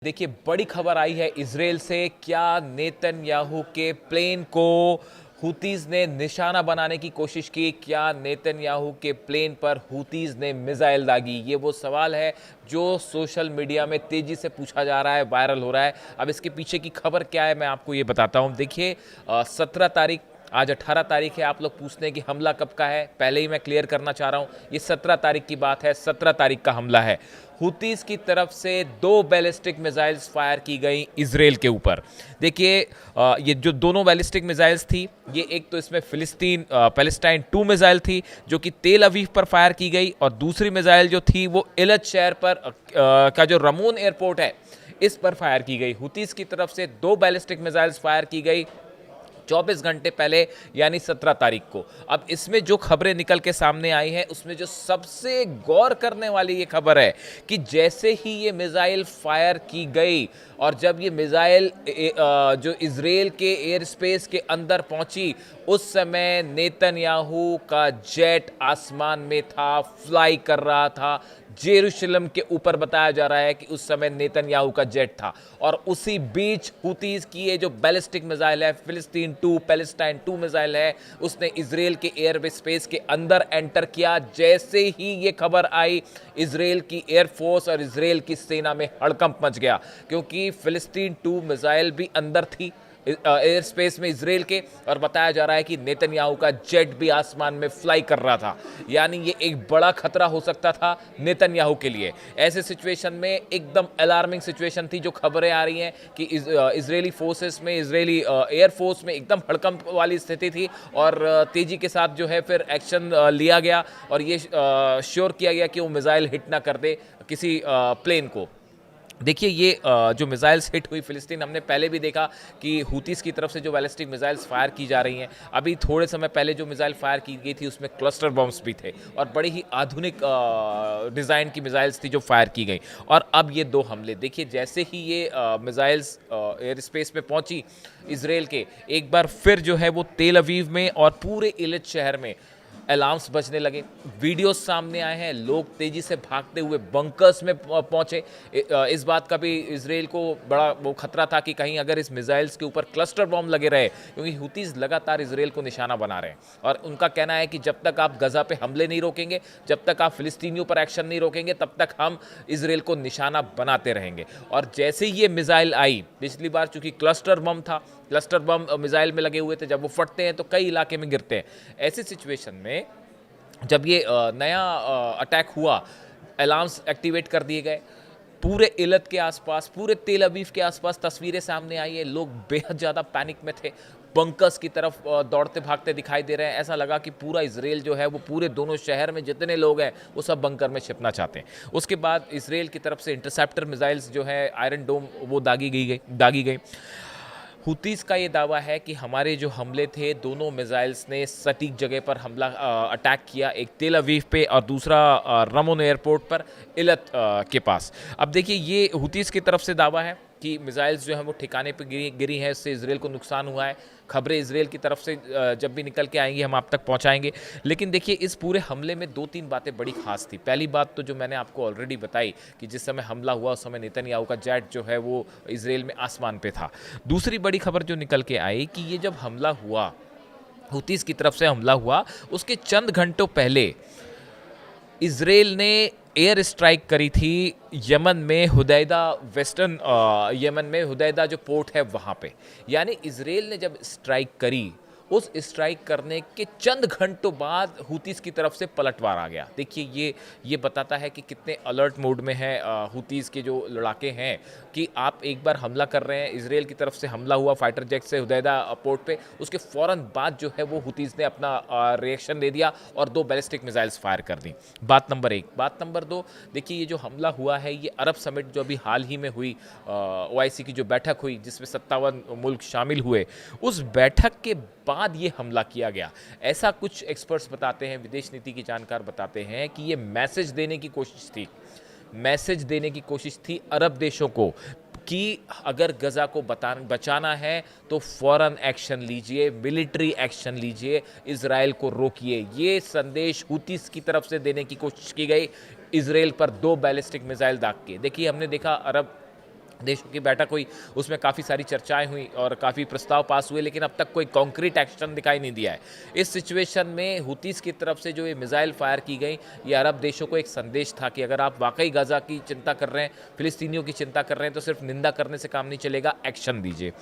देखिए, बड़ी खबर आई है इजराइल से। क्या नेतन्याहू के प्लेन को हुतीज ने निशाना बनाने की कोशिश की? क्या नेतन्याहू के प्लेन पर हुतीज ने मिसाइल दागी? ये वो सवाल है जो सोशल मीडिया में तेजी से पूछा जा रहा है, वायरल हो रहा है। अब इसके पीछे की खबर क्या है, मैं आपको ये बताता हूँ। देखिए, 17 तारीख, आज 18 तारीख है। आप लोग पूछते हैं कि हमला कब का है, पहले ही मैं क्लियर करना चाह रहा हूँ। ये 17 तारीख की बात है, 17 तारीख का हमला है। हुतीस की तरफ से 2 बैलिस्टिक मिसाइल्स फायर की गई इजराइल के ऊपर। देखिए, ये जो दोनों बैलिस्टिक मिसाइल्स थी, ये एक तो इसमें पैलेस्टाइन 2 मिसाइल थी जो कि तेल अवीव पर फायर की गई, और दूसरी मिसाइल जो थी वो इलत शहर पर का जो रमोन एयरपोर्ट है इस पर फायर की गई। हुतीस की तरफ से 2 बैलिस्टिक मिसाइल्स फायर की गई 24 घंटे पहले, यानी 17 तारीख को। अब इसमें जो खबरें निकल के सामने आई हैं उसमें जो सबसे गौर करने वाली ये खबर है कि जैसे ही ये मिसाइल फायर की गई और जब ये मिसाइल जो इजराइल के एयर स्पेस के अंदर पहुंची, उस समय नेतन्याहू का जेट आसमान में था, फ्लाई कर रहा था। जेरूशलम के ऊपर बताया जा रहा है कि उस समय नेतन्याहू का जेट था। और उसी बीच हुतीज की ये जो बैलिस्टिक मिसाइल है, पैलेस्टाइन 2 मिसाइल है, उसने इजराइल के एयर स्पेस के अंदर एंटर किया। जैसे ही ये खबर आई, इजराइल की एयरफोर्स और इजराइल की सेना में हड़कंप मच गया, क्योंकि फिलिस्तीन 2 मिसाइल भी अंदर थी एयर स्पेस में इजराइल के, और बताया जा रहा है कि नेतन्याहू का जेट भी आसमान में फ्लाई कर रहा था। यानी ये एक बड़ा खतरा हो सकता था नेतन्याहू के लिए। ऐसे सिचुएशन में एकदम अलार्मिंग सिचुएशन थी। जो खबरें आ रही हैं कि इजरायली फोर्सेस में, इजरायली एयरफोर्स में एकदम हड़कंप वाली स्थिति थी, और तेजी के साथ जो है फिर एक्शन लिया गया और ये श्योर किया गया कि वो मिसाइल हिट ना कर दे किसी प्लेन को। देखिए, ये जो मिसाइल्स हिट हुई फिलिस्तीन, हमने पहले भी देखा कि हुतीस की तरफ से जो बैलिस्टिक मिसाइल्स फायर की जा रही हैं। अभी थोड़े समय पहले जो मिसाइल फायर की गई थी उसमें क्लस्टर बॉम्ब्स भी थे, और बड़ी ही आधुनिक डिज़ाइन की मिसाइल्स थी जो फायर की गई। और अब ये 2 हमले, देखिए, जैसे ही ये मिसाइल्स एयर स्पेस में पहुंची इजराइल के, एक बार फिर जो है वो तेल अवीव में और पूरे इलित शहर में अलार्म्स बजने लगे। वीडियोस सामने आए हैं, लोग तेजी से भागते हुए बंकर्स में पहुंचे। इस बात का भी इजराइल को बड़ा वो खतरा था कि कहीं अगर इस मिसाइल्स के ऊपर क्लस्टर बॉम्ब लगे रहे, क्योंकि हुतीज लगातार इजराइल को निशाना बना रहे हैं। और उनका कहना है कि जब तक आप गजा पे हमले नहीं रोकेंगे, जब तक आप फिलिस्तीनियों पर एक्शन नहीं रोकेंगे, तब तक हम इजराइल को निशाना बनाते रहेंगे। और जैसे ही ये मिसाइल आई, पिछली बार चूंकि क्लस्टर बम था, क्लस्टर बम मिसाइल में लगे हुए थे, जब वो फटते हैं तो कई इलाके में गिरते हैं। ऐसी सिचुएशन में जब ये नया अटैक हुआ, अलार्म्स एक्टिवेट कर दिए गए। पूरे इलत के आसपास, पूरे तेल अवीव के आसपास तस्वीरें सामने आई है। लोग बेहद ज़्यादा पैनिक में थे, बंकर्स की तरफ दौड़ते भागते दिखाई दे रहे हैं। ऐसा लगा कि पूरा इजराइल जो है वो पूरे दोनों शहर में जितने लोग हैं वो सब बंकर में छिपना चाहते हैं। उसके बाद इजराइल की तरफ से इंटरसेप्टर मिसाइल्स जो है आयरन डोम, वो दागी गई। हुतीस का ये दावा है कि हमारे जो हमले थे, दोनों मिसाइल्स ने सटीक जगह पर हमला अटैक किया, एक तेल अवीव पे और दूसरा रमोन एयरपोर्ट पर इलत के पास। अब देखिए, ये हुतीस की तरफ से दावा है कि मिसाइल्स जो हैं वो ठिकाने पर गिरी हैं, इससे इजराइल को नुकसान हुआ है। खबरें इजराइल की तरफ से जब भी निकल के आएंगी हम आप तक पहुंचाएंगे। लेकिन देखिए, इस पूरे हमले में 2-3 बातें बड़ी खास थी। पहली बात तो जो मैंने आपको ऑलरेडी बताई कि जिस समय हमला हुआ उस समय नेतन्याहू का जेट जो है वो इजराइल में आसमान पे था। दूसरी बड़ी खबर जो निकल के आई कि ये जब हमला हुआ, हुतीस की तरफ से हमला हुआ, उसके चंद घंटों पहले इजराइल ने एयर स्ट्राइक करी थी यमन में, हुदैदा, वेस्टर्न यमन में हुदैदा जो पोर्ट है वहाँ पे। यानी इजराइल ने जब स्ट्राइक करी, उस स्ट्राइक करने के चंद घंटों बाद हुतीस की तरफ से पलटवार आ गया। देखिए, ये बताता है कि कितने अलर्ट मोड में है हुतीस के जो लड़ाके हैं, कि आप एक बार हमला कर रहे हैं, इजराइल की तरफ से हमला हुआ फाइटर जेट से हुदैदा पोर्ट पे, उसके फ़ौरन बाद जो है वो हुतीस ने अपना रिएक्शन दे दिया और 2 बैलिस्टिक मिसाइल्स फायर कर दी। बात नंबर 1। बात नंबर 2, देखिए, ये जो हमला हुआ है ये अरब समिट जो अभी हाल ही में हुई, OIC की जो बैठक हुई जिसमें 57 मुल्क शामिल हुए, उस बैठक के बाद ये हमला किया गया। ऐसा कुछ एक्सपर्ट्स बताते हैं, विदेश नीति के जानकार बताते हैं कि ये मैसेज देने की कोशिश थी अरब देशों को कि अगर गजा को बचाना है तो फौरन एक्शन लीजिए, मिलिट्री एक्शन लीजिए, इजराइल को रोकिए। ये संदेश हुतीस की तरफ से देने की कोशिश की गई इजराइल पर 2 बैलिस्टिक मिसाइल दाग के। देखिए, हमने देखा अरब देशों की बैठक हुई, उसमें काफ़ी सारी चर्चाएं हुई और काफ़ी प्रस्ताव पास हुए, लेकिन अब तक कोई कॉन्क्रीट एक्शन दिखाई नहीं दिया है। इस सिचुएशन में हुतीज़ की तरफ से जो ये मिसाइल फायर की गई, ये अरब देशों को एक संदेश था कि अगर आप वाकई गाज़ा की चिंता कर रहे हैं, फिलिस्तीनियों की चिंता कर रहे हैं, तो सिर्फ निंदा करने से काम नहीं चलेगा, एक्शन दीजिए।